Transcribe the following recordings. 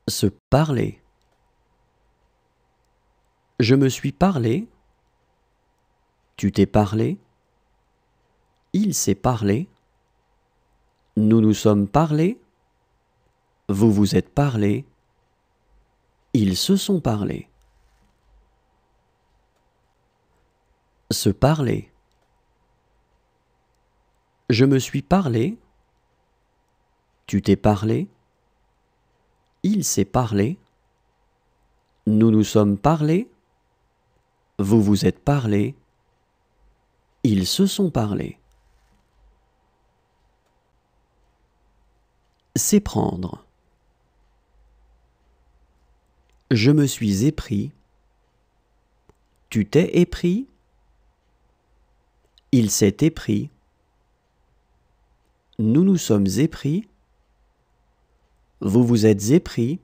Se parler. Je me suis parlé. Tu t'es parlé. Il s'est parlé. Nous nous sommes parlé. Vous vous êtes parlé. Ils se sont parlés. Se parler. Je me suis parlé. Tu t'es parlé. Il s'est parlé. Nous nous sommes parlé. Vous vous êtes parlé. Ils se sont parlés. S'éprendre. Je me suis épris. Tu t'es épris. Il s'est épris. Nous nous sommes épris. Vous vous êtes épris.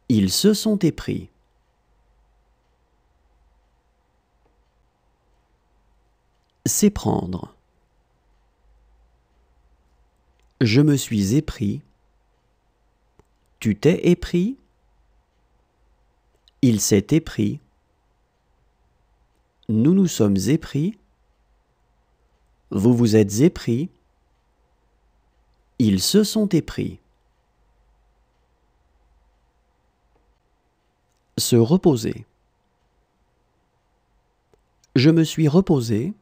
Ils se sont épris. S'éprendre. Je me suis épris. Tu t'es épris. Il s'est épris. Nous nous sommes épris. Vous vous êtes épris. Ils se sont épris. Se reposer. Je me suis reposé.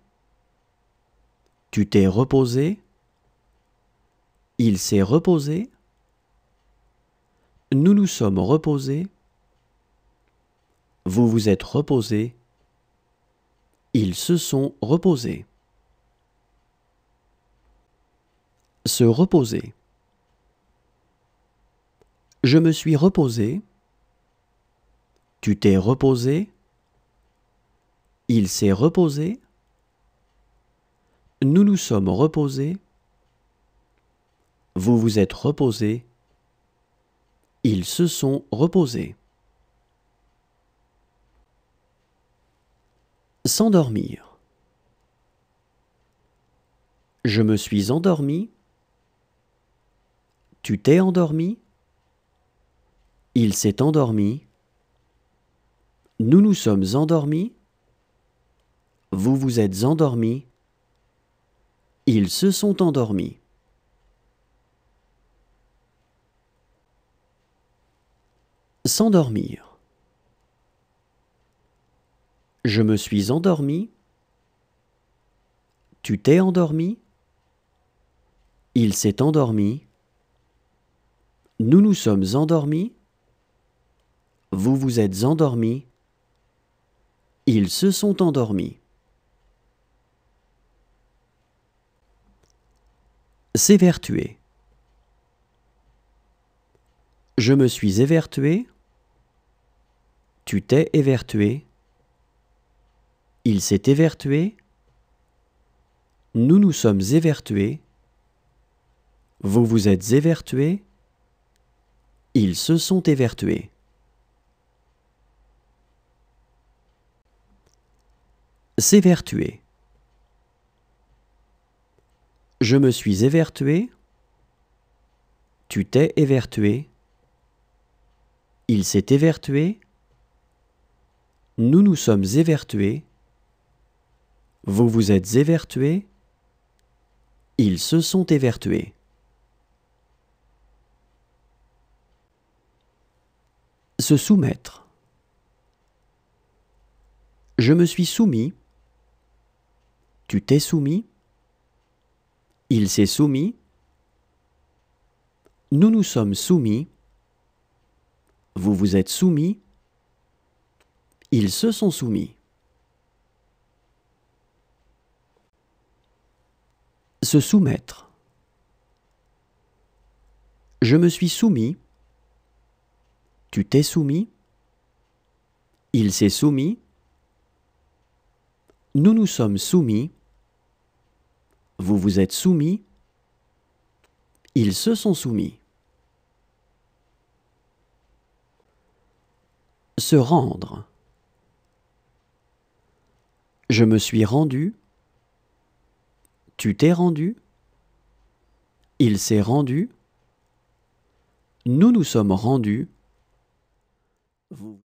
Tu t'es reposé. Il s'est reposé. Nous nous sommes reposés. Vous vous êtes reposés. Ils se sont reposés. Se reposer. Je me suis reposé. Tu t'es reposé. Il s'est reposé. Nous nous sommes reposés. Vous vous êtes reposés. Ils se sont reposés. S'endormir. Je me suis endormi. Tu t'es endormi. Il s'est endormi. Nous nous sommes endormis. Vous vous êtes endormis. Ils se sont endormis. S'endormir. Je me suis endormi. Tu t'es endormi. Il s'est endormi. Nous nous sommes endormis. Vous vous êtes endormis. Ils se sont endormis. S'évertuer. Je me suis évertué. Tu t'es évertué. Il s'est évertué. Nous nous sommes évertués. Vous vous êtes évertués. Ils se sont évertués. S'évertuer. Je me suis évertué. Tu t'es évertué. Il s'est évertué. Nous nous sommes évertués. Vous vous êtes évertués. Ils se sont évertués. Se soumettre. Je me suis soumis. Tu t'es soumis. Il s'est soumis. Nous nous sommes soumis. Vous vous êtes soumis. Ils se sont soumis. Se soumettre. Je me suis soumis. Tu t'es soumis. Il s'est soumis. Nous nous sommes soumis. Vous vous êtes soumis. Ils se sont soumis. Se rendre. Je me suis rendu. Tu t'es rendu. Il s'est rendu. Nous nous sommes rendus. Vous